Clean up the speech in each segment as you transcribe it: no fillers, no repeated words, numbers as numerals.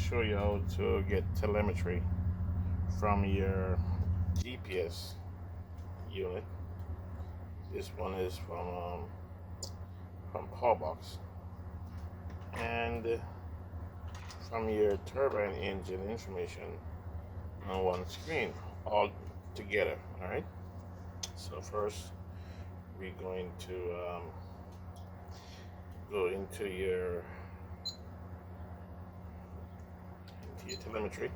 show you how to get telemetry from your GPS unit. This one is from Powerbox, and from your turbine engine information on one screen, all together. All right. So first, we're going to go into your telemetry.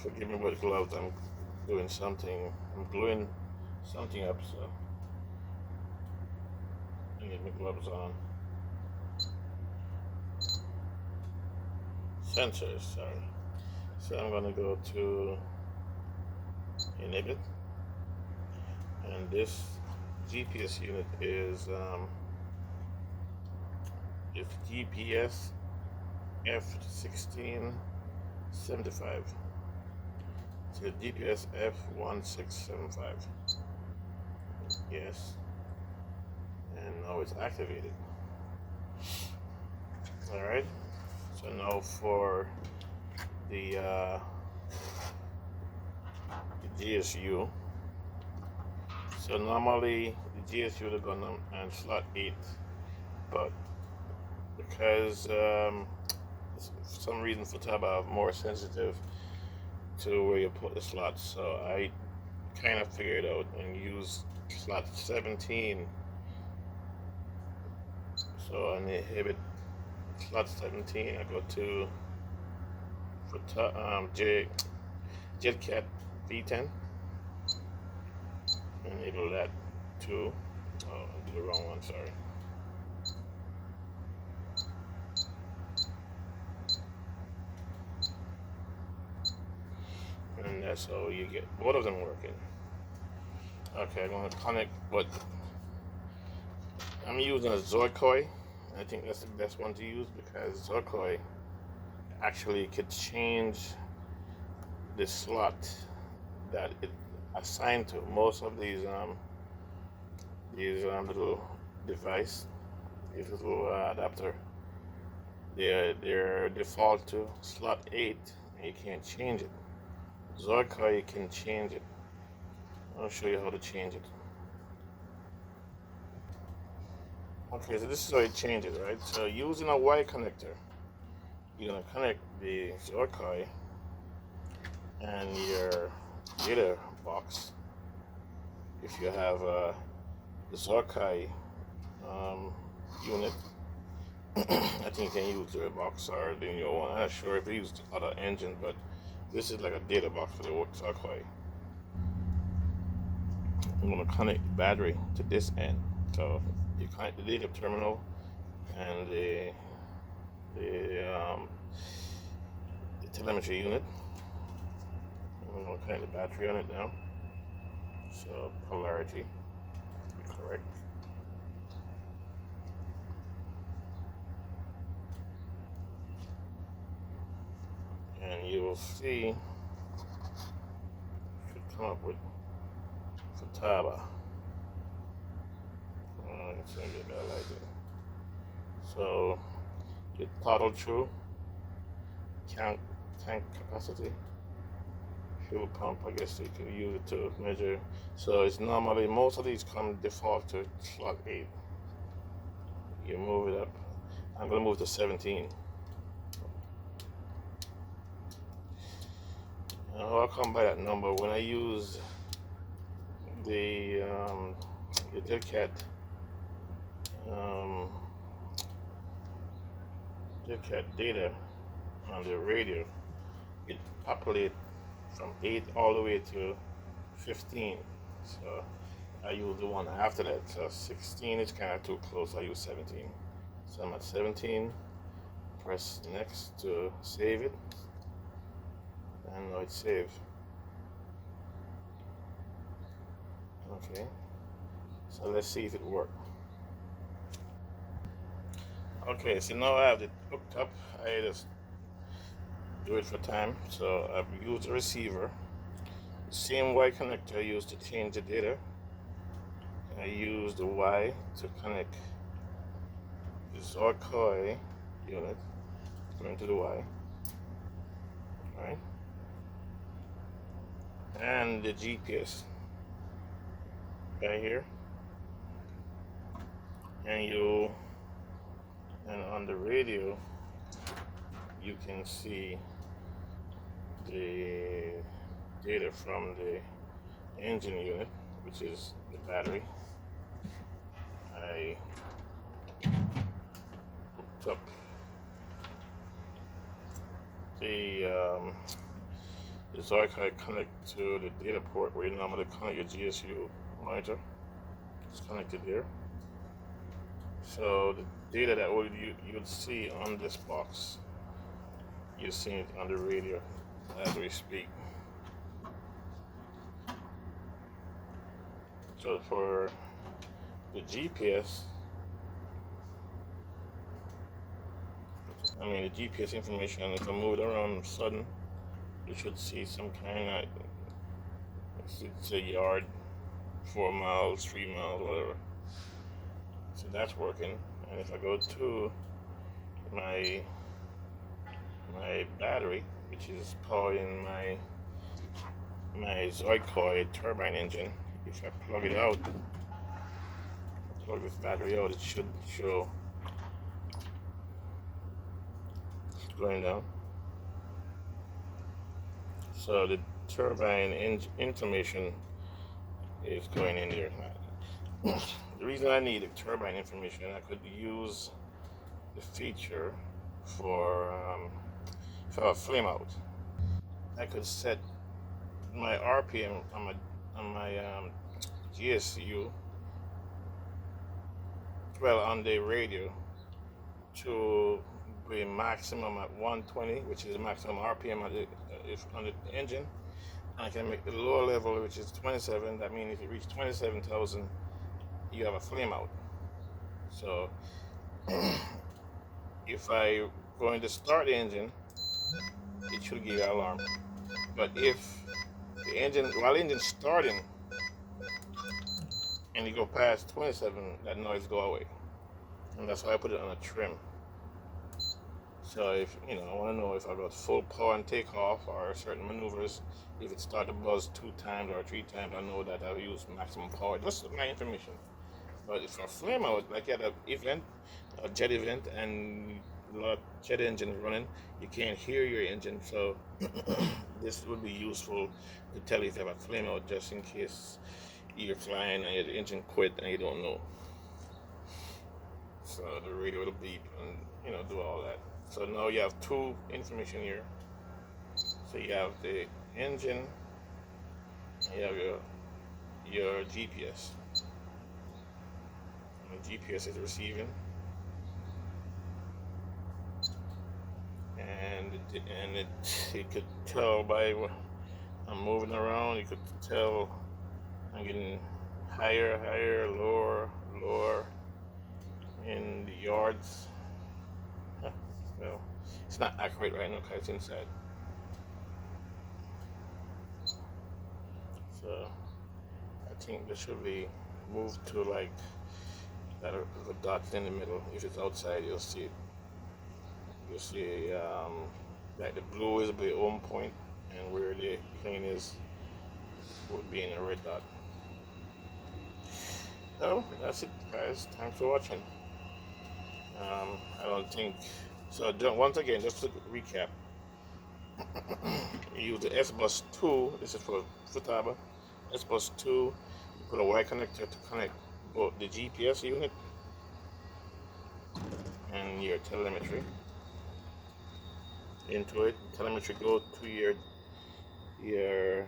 Forgive me with gloves. I'm doing something. I'm gluing something up, so I need my gloves on. Sensors, sorry. So I'm going to go to inhibit, and this GPS unit is GPS F1675. So GPS F1675. Yes. And now it's activated. Alright. So now for the GSU. So normally the GSU would have gone on slot 8, but because for some reason Futaba are more sensitive to where you put the slots, so I kind of figured out and used slot 17. So I inhibit slot 17. I go to JetCat V10, enable that too. Oh, I did the wrong one, sorry. And that's how you get both of them working. Okay, I'm going to connect what I'm using a Zorkoi. I think that's the best one to use because Zorkoi actually could change the slot that it assigned to. Most of these little device, these little adapter, they're default to slot 8, and you can't change it. Zorkoi, you can change it. I'll show you how to change it. Okay, so this is how you change it, right? So using a Y connector, you're gonna connect the Zorkoi and your data box. If you have the Zorkoi unit, I think you can use the box or the your one. I'm not sure if you use other engine, but this is like a data box for the Zorkoi. I'm gonna connect the battery to this end. So you connect the data terminal and the telemetry unit. I'm gonna connect the battery on it now. So polarity, correct. And you will see, should come up with Futaba. It's gonna be about like that. So your throttle true, tank capacity, fuel pump, I guess you can use it to measure. So it's normally, most of these come default to slot 8. You move it up. I'm gonna move to 17. Now I'll come by that number when I use the JetCat data on the radio. It populates from 8 all the way to 15. So I use the one after that. So 16 is kind of too close. I use 17. So I'm at 17. Press next to save it. And now it's saved. Okay. So let's see if it worked. Okay, so now I have it hooked up. I just do it for time. So I've used a receiver. The same Y connector I used to change the data. I use the Y to connect the Zorkoi unit, going to the Y. right? And the GPS right here, and on the radio you can see the data from the engine unit, which is the battery. I hooked up the Zoikai connect to the data port where you normally connect your GSU monitor. It's connected there. So the data that you'll see on this box, you're seeing it on the radio as we speak. So for the GPS, the GPS information, if I move it around sudden, you should see some kind of, it's a yard, 4 miles, 3 miles, whatever. So that's working. And if I go to my battery, which is powering my Zoikai turbine engine, if I plug this battery out, it should show going down. So the turbine information is going in there. The reason I need the turbine information, I could use the feature for a flame out. I could set my RPM on my GSU, on the radio, to be maximum at 120, which is the maximum RPM on the engine. And I can make the lower level, which is 27. That means if you reach 27,000, you have a flame out. So if I going to start the engine, it should give you an alarm. But if the engine, while the engine's starting, and you go past 27, that noise go away. And that's why I put it on a trim. So if I want to know if I got full power and takeoff or certain maneuvers, if it starts to buzz 2 times or 3 times, I know that I've used maximum power. Just my information. But if a flame out, like at an event, a jet event, and a lot of jet engines running, you can't hear your engine. So this would be useful to tell you if you have a flame out, just in case you're flying and your engine quit and you don't know. So the radio will beep and do all that. So now you have 2 information here. So you have the engine, and you have your GPS. And the GPS is receiving, and it could tell by I'm moving around. You could tell I'm getting higher, lower in the yards. Well, it's not accurate right now because it's inside. So I think this should be moved to like that, the dots in the middle. If it's outside, you'll see it. You'll see like the blue is the home point, and where the plane is would be in a red dot. So that's it, guys. Thanks for watching. I don't think so. Once again, just to recap, you use the S-Bus 2. This is for Futaba. S-Bus 2. You put a Y connector to connect both the GPS unit and your telemetry into it. Telemetry go to your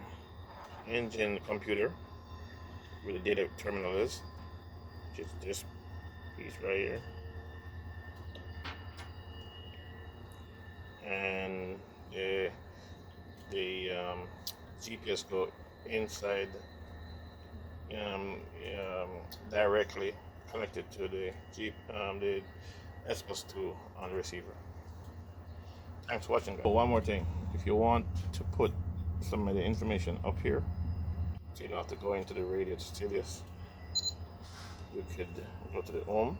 engine computer where the data terminal is, which is this piece right here. And the GPS go inside, directly connected to the S-Bus 2 on the receiver. Thanks for watching, guys. One more thing, if you want to put some of the information up here, so you don't have to go into the radio to see this, you could go to the home,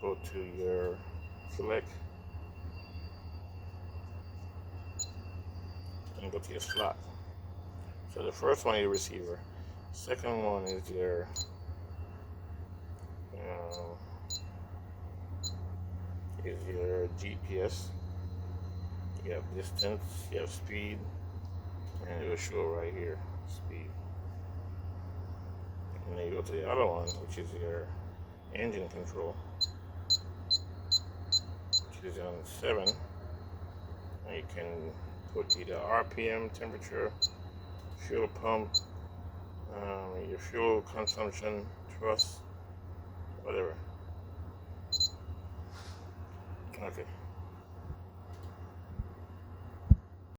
go to your select, go to your slot. So the first one is your receiver. Second one is your GPS. You have distance, you have speed, and it will show right here, speed. And then you go to the other one, which is your engine control, which is on 7. And you can put either RPM, temperature, fuel pump, your fuel consumption, thrust, whatever. Okay.